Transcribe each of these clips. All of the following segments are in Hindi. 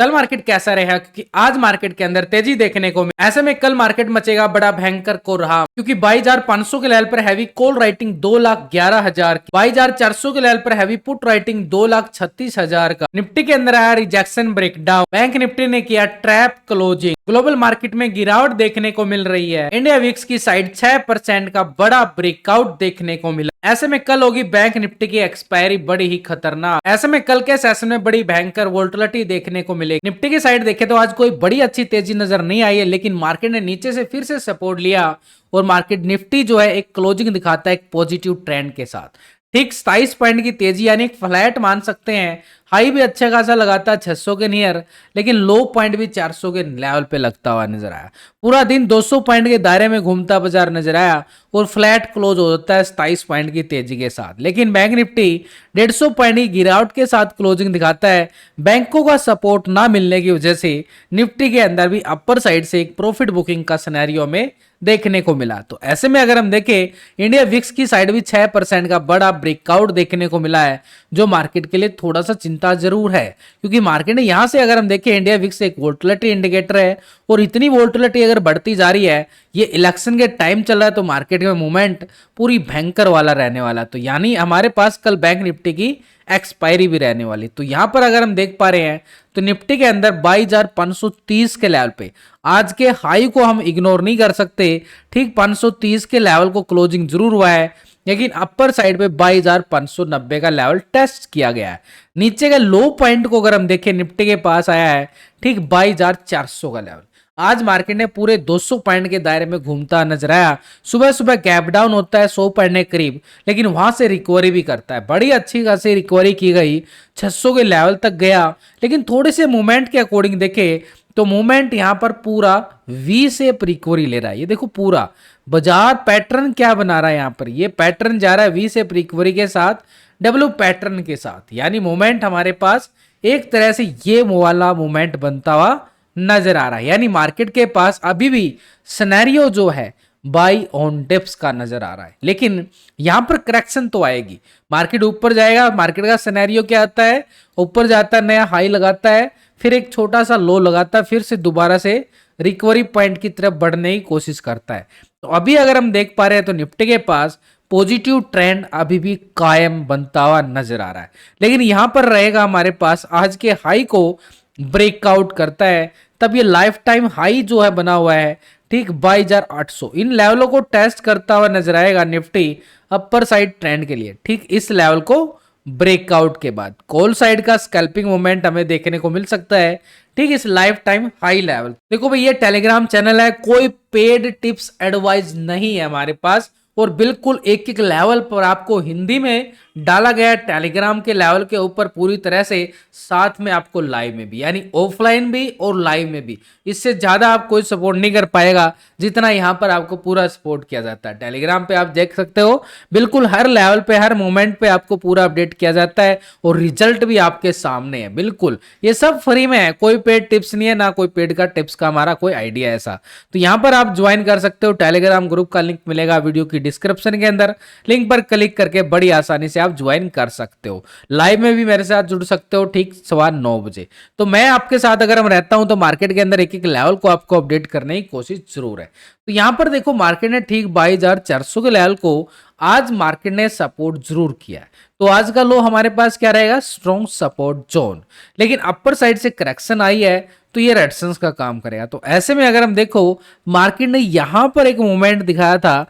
कल मार्केट कैसा रहा, क्योंकि आज मार्केट के अंदर तेजी देखने को मिली। ऐसे में कल मार्केट मचेगा बड़ा भयंकर को रहा, क्योंकि 22,500 के लेवल पर हैवी कॉल राइटिंग 2,11,000 की, 22,400 के लेवल पर हैवी पुट राइटिंग 2,36,000 का। निफ्टी के अंदर आया रिजेक्शन ब्रेकडाउन, बैंक निफ्टी ने किया ट्रैप क्लोजिंग। ग्लोबल मार्केट में गिरावट देखने को मिल रही है। इंडिया विक्स की साइड 6% का बड़ा ब्रेकआउट देखने को मिला। ऐसे में कल होगी बैंक निफ्टी की एक्सपायरी बड़ी ही खतरनाक। ऐसे में कल के सेशन में बड़ी भयंकर वोलेटिलिटी देखने को मिलेगी। निफ्टी की साइड देखे तो आज कोई बड़ी अच्छी तेजी नजर नहीं आई है, लेकिन मार्केट ने नीचे से फिर से सपोर्ट लिया और मार्केट निफ्टी जो है एक क्लोजिंग दिखाता है एक पॉजिटिव ट्रेंड के साथ। ठीक 27 पॉइंट की तेजी यानी एक फ्लैट मान सकते हैं। हाई भी अच्छा खासा लगाता है 600 के नियर, लेकिन लो पॉइंट भी 400 के लेवल पे लगता हुआ नजर आया। पूरा दिन 200 पॉइंट के दायरे में घूमता बाजार नजर आया और फ्लैट क्लोज हो जाता है 27 पॉइंट की तेजी के साथ। लेकिन बैंक निफ्टी 150 पॉइंट की गिरावट के साथ क्लोजिंग दिखाता है। बैंकों का सपोर्ट ना मिलने की वजह से निफ्टी के अंदर भी अपर साइड से एक प्रॉफिट बुकिंग का सिनेरियो में देखने को मिला। तो ऐसे में अगर हम देखें इंडिया विक्स की साइड भी 6% का बड़ा ब्रेकआउट देखने को मिला है, जो मार्केट के लिए थोड़ा सा चिंता जरूर है, क्योंकि मार्केट ने यहां से अगर हम देखें इंडिया विक्स एक वोलेटिलिटी इंडिकेटर है और इतनी वोलेटिलिटी अगर बढ़ती जा रही है, ये इलेक्शन के टाइम चल रहा है, तो मार्केट में मूवमेंट पूरी भयंकर वाला रहने वाला। तो यानी हमारे पास कल बैंक निफ्टी की एक्सपायरी भी रहने वाली। तो यहां पर अगर हम देख पा रहे हैं तो निफ्टी के अंदर 22,530 के लेवल पे आज के हाई को हम इग्नोर नहीं कर सकते। ठीक 530 के लेवल को क्लोजिंग जरूर हुआ है, लेकिन अपर साइड पे 22,590 का लेवल टेस्ट किया गया है। नीचे का लो पॉइंट को अगर हम देखें निफ्टी के पास आया है ठीक 22,400 का लेवल। आज मार्केट ने पूरे 200 पॉइंट के दायरे में घूमता नजर आया। सुबह सुबह गैप डाउन होता है 100 पॉइंट के करीब, लेकिन वहां से रिकवरी भी करता है। बड़ी अच्छी खासी रिकवरी की गई, 600 के लेवल तक गया, लेकिन थोड़े से मूवमेंट के अकॉर्डिंग देखे तो मूवमेंट यहां पर पूरा वी शेप रिकवरी ले रहा है। ये देखो पूरा बाजार पैटर्न क्या बना रहा है, यहां पर ये पैटर्न जा रहा है वी शेप रिकवरी के साथ, डब्ल्यू पैटर्न के साथ। यानी मूवमेंट हमारे पास एक तरह से ये वाला मूवमेंट बनता हुआ नजर आ रहा है। यानी मार्केट के पास अभी भी सिनेरियो जो है बाई ऑन डिप्स का नजर आ रहा है, लेकिन यहां पर करेक्शन तो आएगी। मार्केट ऊपर जाएगा, मार्केट का सिनेरियो क्या आता है, ऊपर जाता है, नया हाई लगाता है, फिर एक छोटा सा लो लगाता है, फिर से दोबारा से रिकवरी पॉइंट की तरफ बढ़ने की कोशिश करता है। तो अभी अगर हम देख पा रहे हैं तो निफ्टी के पास पॉजिटिव ट्रेंड अभी भी कायम बनता हुआ नजर आ रहा है, लेकिन यहां पर रहेगा हमारे पास आज के हाई को ब्रेकआउट करता है तब ये लाइफ टाइम हाई जो है बना हुआ है ठीक 22,800 इन लेवलों को टेस्ट करता हुआ नजर आएगा निफ्टी अपर साइड ट्रेंड के लिए। ठीक इस लेवल को ब्रेकआउट के बाद कॉल साइड का स्कैल्पिंग मोमेंट हमें देखने को मिल सकता है ठीक इस लाइफ टाइम हाई लेवल। देखो भाई ये टेलीग्राम चैनल है, कोई पेड टिप्स एडवाइस नहीं है हमारे पास, और बिल्कुल एक एक लेवल पर आपको हिंदी में डाला गया टेलीग्राम के लेवल के ऊपर पूरी तरह से, साथ में आपको लाइव में भी यानी ऑफलाइन भी और लाइव में भी। इससे ज्यादा आप कोई सपोर्ट नहीं कर पाएगा जितना यहाँ पर आपको पूरा सपोर्ट किया जाता है। टेलीग्राम पे आप देख सकते हो बिल्कुल हर लेवल पे हर मोमेंट पे आपको पूरा अपडेट किया जाता है और रिजल्ट भी आपके सामने है। बिल्कुल ये सब फ्री में है, कोई पेड टिप्स नहीं है, ना कोई पेड का टिप्स का हमारा कोई आइडिया ऐसा। तो यहाँ पर आप ज्वाइन कर सकते हो, टेलीग्राम ग्रुप का लिंक मिलेगा वीडियो की डिस्क्रिप्शन के अंदर, लिंक पर क्लिक करके बड़ी आसानी से आप ज्वाइन कर सकते हो। लाइव में भी मेरे साथ जुड़ सकते हो ठीक 9:15 बजे। तो मैं आपके साथ अगर हम रहता हूं तो मार्केट के अंदर एक एक लेवल को आपको अपडेट करने की कोशिश जरूर है। तो यहां पर देखो मार्केट ने ठीक 22,400 के लेवल को आज मार्केट ने सपोर्ट जरूर किया है। तो आज का लो हमारे पास क्या रहेगा, स्ट्रॉन्ग सपोर्ट जोन, लेकिन अपर साइड से करेक्शन आई है तो ये रेजिस्टेंस का काम करेगा। तो ऐसे में अगर हम देखो मार्केट ने यहां पर एक मूवमेंट दिखाया था,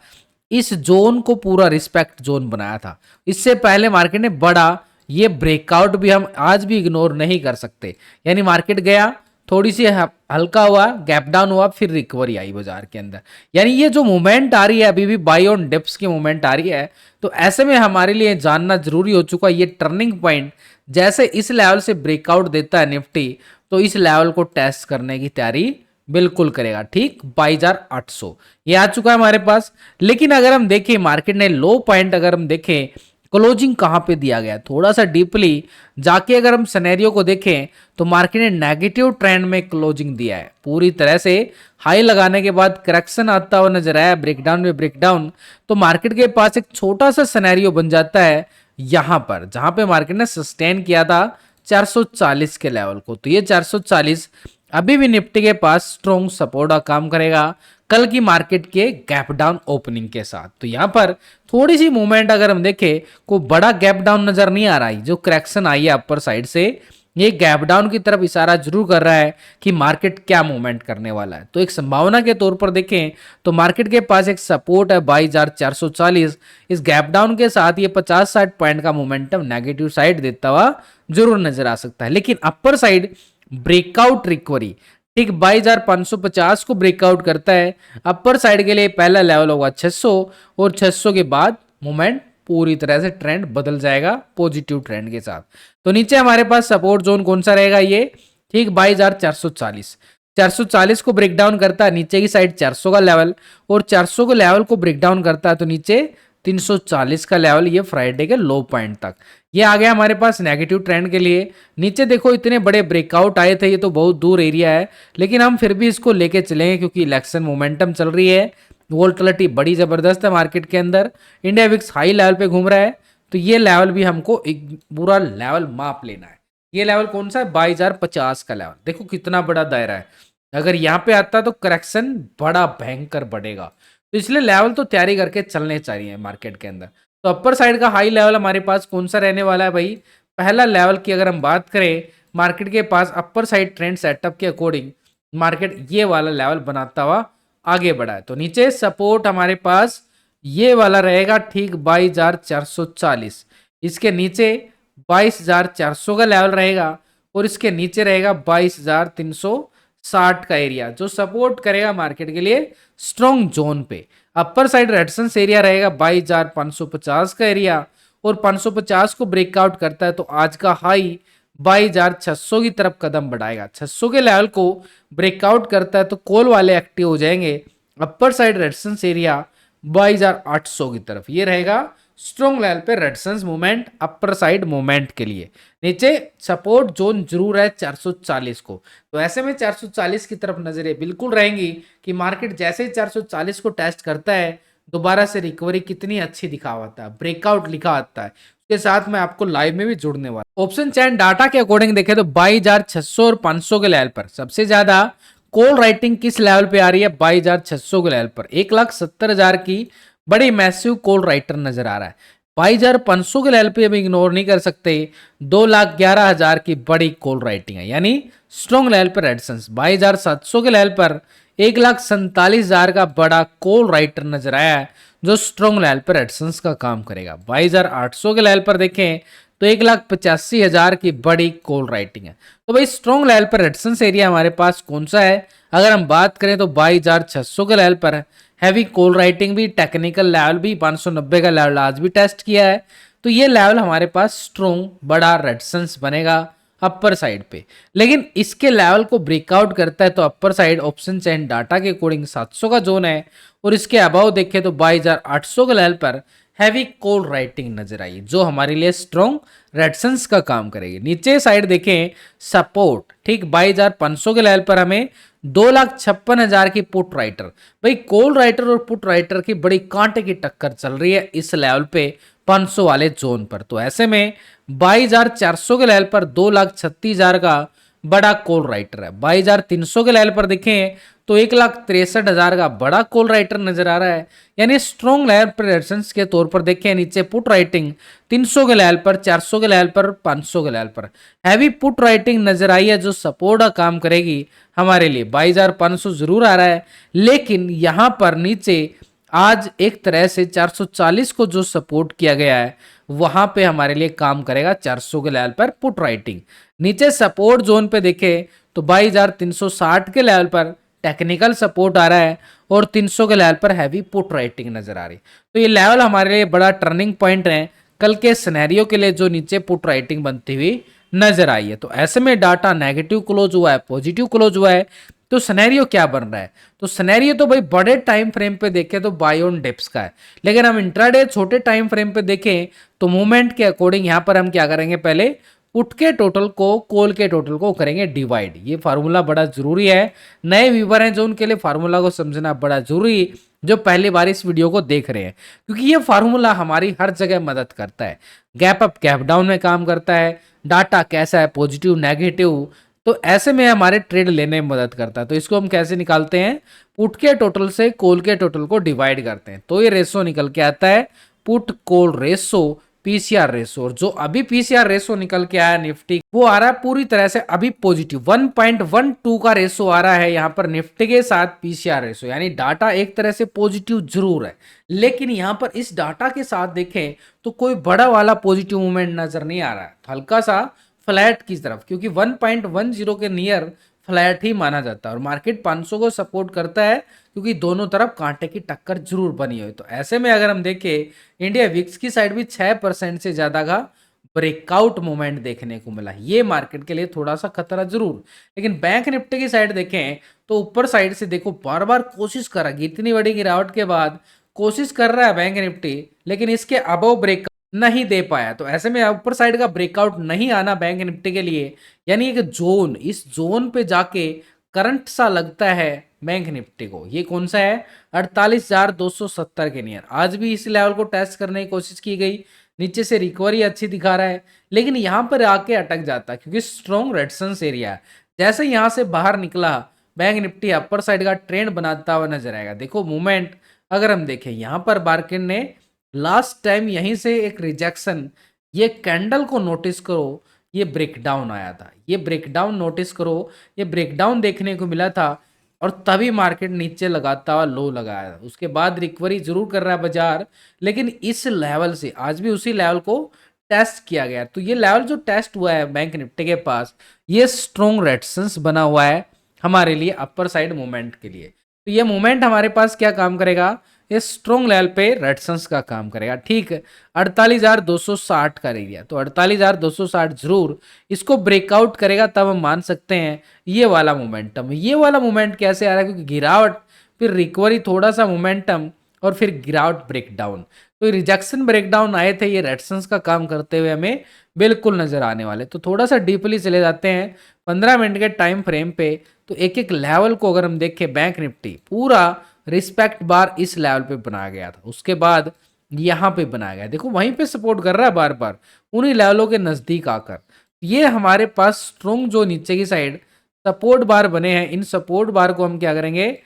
इस जोन को पूरा रिस्पेक्ट जोन बनाया था। इससे पहले मार्केट ने बड़ा ये ब्रेकआउट भी हम आज भी इग्नोर नहीं कर सकते। यानी मार्केट गया थोड़ी सी हल्का हुआ, गैप डाउन हुआ, फिर रिकवरी आई बाजार के अंदर। यानी ये जो मूवमेंट आ रही है अभी भी बाई ऑन डिप्स की मूवमेंट आ रही है। तो ऐसे में हमारे लिए जानना जरूरी हो चुका है ये टर्निंग पॉइंट जैसे इस लेवल से ब्रेकआउट देता है निफ्टी, तो इस लेवल को टेस्ट करने की तैयारी बिल्कुल करेगा। ठीक 22,800 ये आ चुका है हमारे पास। लेकिन अगर हम देखें मार्केट ने लो पॉइंट अगर हम देखें क्लोजिंग कहां पे दिया गया, थोड़ा सा डीपली जाके अगर हम सिनेरियो को देखें तो मार्केट ने नेगेटिव ट्रेंड में क्लोजिंग दिया है। पूरी तरह से हाई लगाने के बाद करेक्शन आता हुआ नजर आया, ब्रेकडाउन में ब्रेकडाउन। तो मार्केट के पास एक छोटा सा सिनेरियो बन जाता है यहां पर, जहां पे मार्केट ने सस्टेन किया था 440 के लेवल को। तो ये 440 अभी भी निफ्टी के पास स्ट्रॉन्ग सपोर्ट का काम करेगा कल की मार्केट के गैप डाउन ओपनिंग के साथ। तो यहाँ पर थोड़ी सी मूवमेंट अगर हम देखें, कोई बड़ा गैप डाउन नजर नहीं आ रहा है। जो करेक्शन आई है अपर साइड से, ये गैप डाउन की तरफ इशारा जरूर कर रहा है कि मार्केट क्या मूवमेंट करने वाला है। तो एक संभावना के तौर पर देखें तो मार्केट के पास एक सपोर्ट है 22,440। इस गैप डाउन के साथ ये 50-60 पॉइंट का मोमेंटम नेगेटिव साइड देता हुआ जरूर नजर आ सकता है। लेकिन अपर साइड ब्रेकआउट रिकवरी ठीक 22,550 को ब्रेकआउट करता है। अपर साइड के लिए पहला लेवल होगा 600 और 600 के बाद मूवमेंट पूरी तरह से ट्रेंड बदल जाएगा पॉजिटिव ट्रेंड के साथ। तो नीचे हमारे पास सपोर्ट जोन कौन सा रहेगा, ये ठीक 22,440। 440 को ब्रेक डाउन करता है नीचे की साइड 400 का लेवल, और 400 के लेवल को ब्रेक डाउन करता है तो नीचे 340 का लेवल, ये फ्राइडे के लो पॉइंट तक। ये आ गया हमारे पास नेगेटिव ट्रेंड के लिए। नीचे देखो इतने बड़े ब्रेकआउट आए थे, ये तो बहुत दूर एरिया है, लेकिन हम फिर भी इसको लेके चलेंगे क्योंकि इलेक्शन मोमेंटम चल रही है। वोल्टिलिटी बड़ी जबरदस्त है मार्केट के अंदर, इंडिया विक्स हाई लेवल पे घूम रहा है। तो ये लेवल भी हमको एक पूरा लेवल माप लेना है। ये लेवल कौन सा है, 22,050 का लेवल। देखो कितना बड़ा दायरा है, अगर यहाँ पे आता है तो करेक्शन बड़ा भयंकर बढ़ेगा। तो इसलिए लेवल तो तैयारी करके चलने चाहिए मार्केट के अंदर। तो अपर साइड का हाई लेवल हमारे पास कौन सा रहने वाला है भाई, पहला लेवल की अगर हम बात करें मार्केट के पास अपर साइड ट्रेंड सेटअप के अकॉर्डिंग मार्केट ये वाला लेवल बनाता हुआ आगे बढ़ा है। तो नीचे सपोर्ट हमारे पास ये वाला रहेगा ठीक 22,440। इसके नीचे 22,400 का लेवल रहेगा और इसके नीचे रहेगा 22,360 का एरिया जो सपोर्ट करेगा मार्केट के लिए स्ट्रॉन्ग जोन पे। अपर साइड रेजिस्टेंस एरिया रहेगा 22,550 का एरिया, और 550 को ब्रेकआउट करता है तो आज का हाई 22,600 की तरफ कदम बढ़ाएगा। 600 के लेवल को ब्रेकआउट करता है तो कॉल वाले एक्टिव हो जाएंगे। अपर साइड रेजिस्टेंस एरिया 22,800 की तरफ, ये रहेगा स्ट्रॉन्ग लेवल पे resistance movement upper side movement के लिए। नीचे सपोर्ट जोन जरूर है 440 को। तो ऐसे में 440 की तरफ नजरें बिल्कुल रहेंगी कि मार्केट जैसे ही 440 को टेस्ट करता है दोबारा से रिकवरी कितनी अच्छी दिखा आता है, ब्रेकआउट लिखा आता है। उसके साथ मैं आपको लाइव में भी जुड़ने वाला। ऑप्शन चैन डाटा के अकॉर्डिंग देखें तो 22,600 और 500 के लेवल पर सबसे ज्यादा कॉल राइटिंग किस लेवल पे आ रही है, 22,600 के लेवल पर 1,70,000 की बड़ी मैसिव कॉल राइटर नजर आ रहा है। 22,500 के लेवल पे हम इग्नोर नहीं कर सकते, 2,11,000 की बड़ी कॉल राइटिंग है, यानी स्ट्रॉन्ग लेवल पर रेजिस्टेंस। 22,700 के लेवल पर 1,47,000 का बड़ा कॉल राइटर नजर आया है जो स्ट्रॉन्ग लेवल पर रेजिस्टेंस का काम करेगा। 22,800 के लेवल पर देखें तो 1,85,000 की बड़ी कॉल राइटिंग है। तो भाई स्ट्रॉन्ग लेवल पर रेजिस्टेंस एरिया हमारे पास कौन सा है, अगर हम बात करें तो 22,600 के लेवल पर हैवी कॉल राइटिंग भी, टेक्निकल लेवल भी 590 का लेवल आज भी टेस्ट किया है। तो ये लेवल हमारे पास स्ट्रॉन्ग बड़ा रेजिस्टेंस बनेगा अपर साइड पे। लेकिन इसके लेवल को ब्रेकआउट करता है तो अपर साइड ऑप्शन चैन डाटा के अकॉर्डिंग 700 का जोन है, और इसके अबाव देखें तो 22,800 के लेवल पर हैवी कॉल राइटिंग नजर आई जो हमारे लिए स्ट्रॉन्ग रेजिस्टेंस का काम करेगी। नीचे साइड देखें सपोर्ट ठीक 22,500 के लेवल पर हमें 2,56,000 की पुट राइटर, भाई कॉल राइटर और पुट राइटर की बड़ी कांटे की टक्कर चल रही है इस लेवल पे 500 वाले जोन पर। तो ऐसे में 22,400 के लेवल पर 2,36,000 का बड़ा कॉल राइटर है। 22,300 के लेवल पर देखें तो 1,63,000 का बड़ा कॉल राइटर नजर आ रहा है, यानी स्ट्रॉन्ग लेवल पर रेजिस्टेंस के तौर पर देखें नीचे पुट राइटिंग 300 के लेवल पर, 400 के लेवल पर, 500 के लेवल पर हैवी पुट राइटिंग नजर आई है जो सपोर्ट का काम करेगी हमारे लिए। 22,500 जरूर आ रहा है, लेकिन यहां पर नीचे आज एक तरह से 440 को जो सपोर्ट किया गया है वहां पे हमारे लिए काम करेगा 400 के लेवल पर पुट राइटिंग। नीचे सपोर्ट जोन पे देखें तो 22,360 के लेवल पर टेक्निकल सपोर्ट आ रहा है और 300 के लेवल पर हैवी पुट राइटिंग नजर आ रही। तो ये लेवल हमारे लिए बड़ा टर्निंग पॉइंट है कल के सिनेरियो के लिए जो नीचे पुट राइटिंग बनती हुई नजर आई है। तो ऐसे में डाटा नेगेटिव क्लोज हुआ है, पॉजिटिव क्लोज हुआ है, तो सिनेरियो क्या बन रहा है, तो सिनेरियो तो भाई बड़े टाइम फ्रेम पे देखें तो बाय ऑन डिप्स का है, लेकिन हम इंट्राडे छोटे टाइम फ्रेम पे देखें तो मूवमेंट के अकॉर्डिंग यहां पर हम क्या करेंगे, पहले पुट के टोटल को कॉल के टोटल को करेंगे डिवाइड। ये फार्मूला बड़ा जरूरी है, नए व्यूवर हैं जो उनके लिए फार्मूला को समझना बड़ा जरूरी जो पहली बार इस वीडियो को देख रहे हैं, क्योंकि ये फार्मूला हमारी हर जगह मदद करता है। गैप अप गैप डाउन में काम करता है, डाटा कैसा है पॉजिटिव नेगेटिव, तो ऐसे में हमारे ट्रेड लेने में मदद करता है। तो इसको हम कैसे निकालते हैं, पुट के टोटल से कॉल के टोटल को डिवाइड करते हैं, तो ये रेशो निकल के आता है put call ratio PCR ratio. और जो अभी पीसीआर रेशो निकल के आया निफ्टी, वो आ रहा है पूरी तरह से अभी पॉजिटिव 1.12 का रेशो आ रहा है यहाँ पर निफ्टी के साथ पीसीआर रेशो, यानी डाटा एक तरह से पॉजिटिव जरूर है, लेकिन यहाँ पर इस डाटा के साथ देखें तो कोई बड़ा वाला पॉजिटिव मूवमेंट नजर नहीं आ रहा है, हल्का सा फ्लैट की तरफ, क्योंकि 1.10 के नियर फ्लैट ही माना जाता है और मार्केट 500 को सपोर्ट करता है, क्योंकि दोनों तरफ कांटे की टक्कर जरूर बनी हुई। तो ऐसे में अगर हम देखें इंडिया विक्स की साइड भी 6% से ज्यादा का ब्रेकआउट मूवमेंट देखने को मिला, ये मार्केट के लिए थोड़ा सा खतरा जरूर। लेकिन बैंक निफ्टी की साइड देखें तो ऊपर साइड से देखो बार बार कोशिश कर रहा है, इतनी बड़ी गिरावट के बाद कोशिश कर रहा है बैंक निफ्टी, लेकिन इसके अबव ब्रेक नहीं दे पाया। तो ऐसे में ऊपर साइड का ब्रेकआउट नहीं आना बैंक निफ्टी के लिए, यानी एक जोन, इस जोन पे जाके करंट सा लगता है बैंक निफ्टी को। ये कौन सा है, 48,270 के नियर। आज भी इस लेवल को टेस्ट करने की कोशिश की गई, नीचे से रिकवरी अच्छी दिखा रहा है, लेकिन यहाँ पर आके अटक जाता है, क्योंकि स्ट्रॉन्ग रेजिस्टेंस एरिया है। जैसे यहाँ से बाहर निकला बैंक निफ्टी अपर साइड का ट्रेंड बनाता हुआ नजर आएगा। देखो मूवमेंट अगर हम देखें, यहाँ पर मार्केट ने लास्ट टाइम यहीं से एक रिजेक्शन, ये कैंडल को नोटिस करो, ये ब्रेकडाउन आया था, ये ब्रेकडाउन नोटिस करो, ये ब्रेकडाउन देखने को मिला था और तभी मार्केट नीचे लगाता हुआ लो लगाया था। उसके बाद रिकवरी जरूर कर रहा है बाजार, लेकिन इस लेवल से आज भी उसी लेवल को टेस्ट किया गया। तो ये लेवल जो टेस्ट हुआ है बैंक निफ्टी के पास, ये स्ट्रॉन्ग रेजिस्टेंस बना हुआ है हमारे लिए अपर साइड मूवमेंट के लिए। तो ये मूवमेंट हमारे पास क्या काम करेगा, ये स्ट्रॉन्ग लेवल पे रेजिस्टेंस का काम करेगा। ठीक है, 48,260 का एरिया, तो 48,260 जरूर इसको ब्रेकआउट करेगा, तब हम मान सकते हैं ये वाला मोमेंटम। ये वाला मोमेंट कैसे आ रहा है, क्योंकि गिरावट फिर रिकवरी, थोड़ा सा मोमेंटम और फिर गिरावट ब्रेकडाउन। तो रिजेक्शन ब्रेकडाउन आए थे, ये रेजिस्टेंस का काम करते हुए हमें बिल्कुल नजर आने वाले। तो थोड़ा सा डीपली चले जाते हैं 15 मिनट के टाइम फ्रेम पे। तो एक एक लेवल को अगर हम देखें, बैंक निफ्टी पूरा रिस्पेक्ट बार इस लेवल पे बनाया गया था, उसके बाद यहाँ पे बनाया गया, देखो वहीं पे सपोर्ट कर रहा है बार बार उन्हीं लेवलों के नजदीक आकर। ये हमारे पास स्ट्रॉन्ग जो नीचे की साइड सपोर्ट बार बने हैं, इन सपोर्ट बार को हम क्या करेंगे,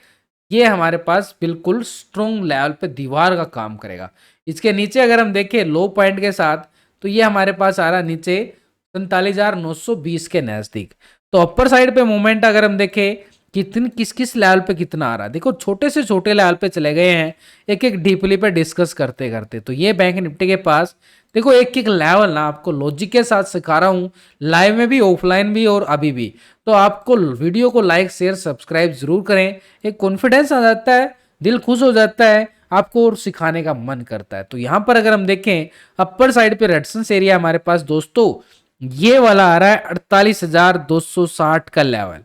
ये हमारे पास बिल्कुल स्ट्रॉन्ग लेवल पे दीवार का काम करेगा। इसके नीचे अगर हम देखें लो पॉइंट के साथ, तो ये हमारे पास आ रहा नीचे 47,920 के नजदीक। तो अपर साइड पे मूवमेंट अगर हम देखें कितन किस किस लेवल पे कितना आ रहा है, देखो छोटे से छोटे लेवल पे चले गए हैं एक एक डीपली पे डिस्कस करते करते। तो ये बैंक निफ्टी के पास देखो एक एक लेवल ना आपको लॉजिक के साथ सिखा रहा हूँ, लाइव में भी ऑफलाइन भी और अभी भी। तो आपको वीडियो को लाइक शेयर सब्सक्राइब जरूर करें, एक कॉन्फिडेंस आ जाता है, दिल खुश हो जाता है, आपको और सिखाने का मन करता है। तो यहाँ पर अगर हम देखें अपर साइड पे रेजिस्टेंस एरिया हमारे पास दोस्तों ये वाला आ रहा है 48,260 का लेवल।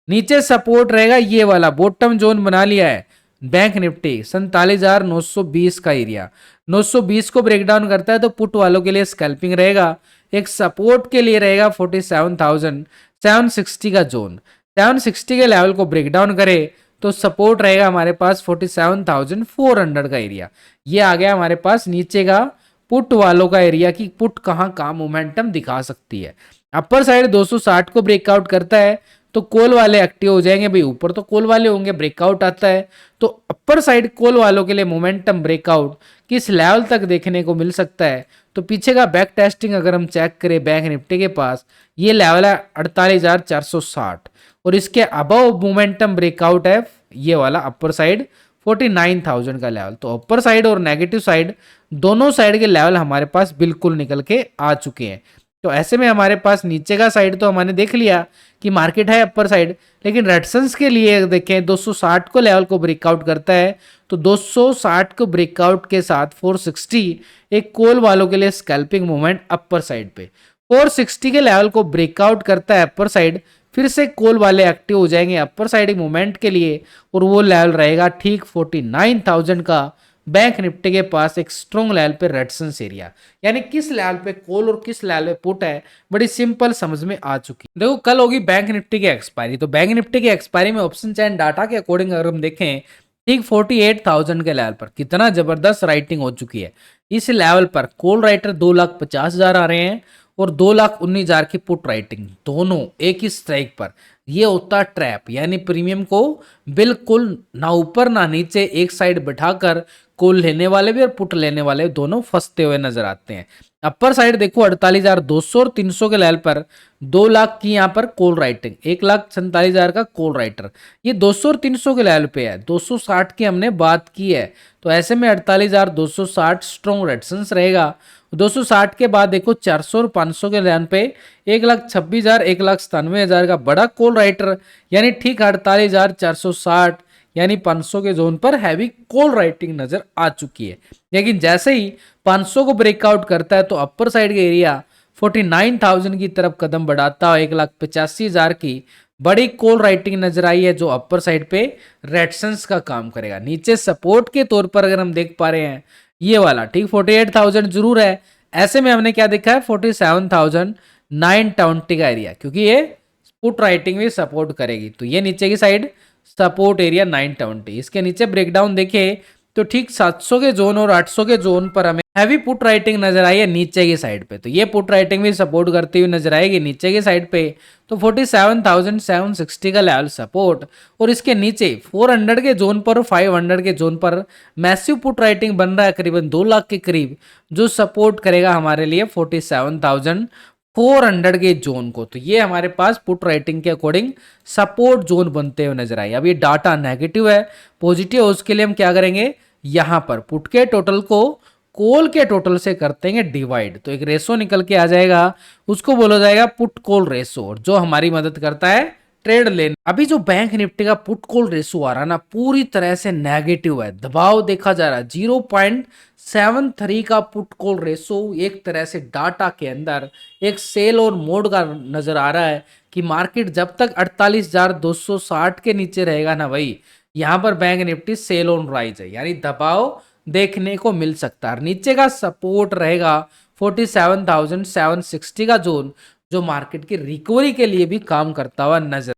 नीचे सपोर्ट रहेगा ये वाला, बॉटम जोन बना लिया है बैंक निफ्टी 47,920 का एरिया। 920 को ब्रेकडाउन करता है तो पुट वालों के लिए स्कैल्पिंग रहेगा। एक सपोर्ट के लिए रहेगा 47,760 का जोन। 760 के लेवल को ब्रेकडाउन करे तो सपोर्ट रहेगा हमारे पास 47,400 का एरिया। ये आ गया हमारे पास नीचे का पुट वालों का एरिया की पुट कहाँ कहाँ मोमेंटम दिखा सकती है। अपर साइड 260 को ब्रेकआउट करता है तो कॉल वाले एक्टिव हो जाएंगे भाई, ऊपर तो कॉल वाले होंगे, ब्रेकआउट आता है तो अपर साइड कॉल वालों के लिए मोमेंटम ब्रेकआउट किस लेवल तक देखने को मिल सकता है। तो पीछे का बैक टेस्टिंग अगर हम चेक करें बैंक निफ्टी के पास, ये लेवल है 48,460 और इसके अबव मोमेंटम ब्रेकआउट है ये वाला अपर साइड 49,000 का लेवल। तो अपर साइड और नेगेटिव साइड दोनों साइड के लेवल हमारे पास बिल्कुल निकल के आ चुके हैं। तो ऐसे में हमारे पास नीचे का साइड तो हमने देख लिया कि मार्केट है अपर साइड, लेकिन रेजिस्टेंस के लिए देखें 260 को लेवल को ब्रेकआउट करता है तो 260 को ब्रेकआउट के साथ 460 एक कॉल वालों के लिए स्कैल्पिंग मूवमेंट अपर साइड पे। 460 के लेवल को ब्रेकआउट करता है अपर साइड, फिर से कॉल वाले एक्टिव हो जाएंगे अपर साइड मूवमेंट के लिए और वो लेवल रहेगा ठीक 49,000 का। बैंक निफ्टी के पास एक स्ट्रॉन्ग लेवल पे रेजिस्टेंस एरिया, यानी किस लेवल पे कॉल और किस लेवल पे पुट है, बड़ी सिंपल समझ में आ चुकी। देखो कल होगी बैंक निफ्टी की एक्सपायरी, तो बैंक निफ्टी की एक्सपायरी में ऑप्शन चैन डाटा के अकॉर्डिंग अगर हम देखें ठीक 48,000 के लेवल पर कितना जबरदस्त राइटिंग हो चुकी है। इस लेवल पर कॉल राइटर 2,50,000 आ रहे हैं और 2,19,000 की पुट राइटिंग, दोनों एक ही स्ट्राइक पर। ये होता ट्रैप, यानी प्रीमियम को बिल्कुल ना ऊपर ना नीचे एक साइड बिठाकर कॉल लेने वाले भी और पुट लेने वाले दोनों फंसते हुए नजर आते हैं। अपर साइड देखो 48,200 और 300 के लेवल पर 2 लाख की यहाँ पर कॉल राइटिंग, 1,47,000 का कॉल राइटर। ये 200 और 300 के लेवल पे है, 260 की हमने बात की है, तो ऐसे में 48,260 स्ट्रॉन्ग रेजिस्टेंस रहेगा। 260 के बाद देखो 400 और 500 के लेवल पे 1,26,000 1,97,000 का बड़ा कॉल राइटर, यानी ठीक 48,460 यानी 500 के जोन पर हैवी कॉल राइटिंग नजर आ चुकी है। लेकिन जैसे ही 500 को ब्रेकआउट करता है तो अपर साइड का एरिया 49,000 की तरफ कदम बढ़ाता है, 1,85,000 की बड़ी कॉल राइटिंग नजर आई है जो अपर साइड पे रेजिस्टेंस का काम करेगा। नीचे सपोर्ट के तौर पर अगर हम देख पा रहे हैं ये वाला, ठीक 48,000 जरूर है। ऐसे में हमने क्या देखा है 47,920 का एरिया, क्योंकि ये पुट राइटिंग भी सपोर्ट करेगी, तो ये नीचे की साइड सपोर्ट एरिया 920। इसके नीचे ब्रेकडाउन देखें तो ठीक 700 के जोन और 800 के जोन पर हमें हैवी पुट राइटिंग नजर आई है नीचे की साइड पे, तो ये पुट राइटिंग भी सपोर्ट करती हुई नजर आएगी नीचे की साइड पे। तो 47,760 का लेवल सपोर्ट और इसके नीचे 400 के जोन पर और 500 के जोन पर मैसिव पुट राइटिंग बन रहा है करीबन 2 लाख के करीब, जो सपोर्ट करेगा हमारे लिए 47,400 के जोन को। तो ये हमारे पास पुट राइटिंग के अकॉर्डिंग सपोर्ट जोन बनते हुए नजर आए। अब ये डाटा नेगेटिव है, पॉजिटिव है, उसके लिए हम क्या करेंगे, यहां पर पुट के टोटल को कॉल के टोटल से करते हैं डिवाइड, तो एक रेशो निकल के आ जाएगा, उसको बोला जाएगा पुट कॉल रेशो, जो हमारी मदद करता है ट्रेड लेने। अभी जो बैंक निफ्टी का पुट कॉल रेशो आ रहा है ना, पूरी तरह से नेगेटिव है, दबाव देखा जा रहा है 0.73 का पुट कॉल रेशो। एक तरह से डाटा के अंदर एक सेल और मोड का नजर आ रहा है कि मार्केट जब तक 48,260 के नीचे रहेगा ना भाई, यहां पर Bank Nifty sell on rise है, यानी दबाव देखने को मिल सकता है। नीचे का सपोर्ट रहेगा 47,760 का जोन, जो मार्केट की रिकवरी के लिए भी काम करता हुआ नजर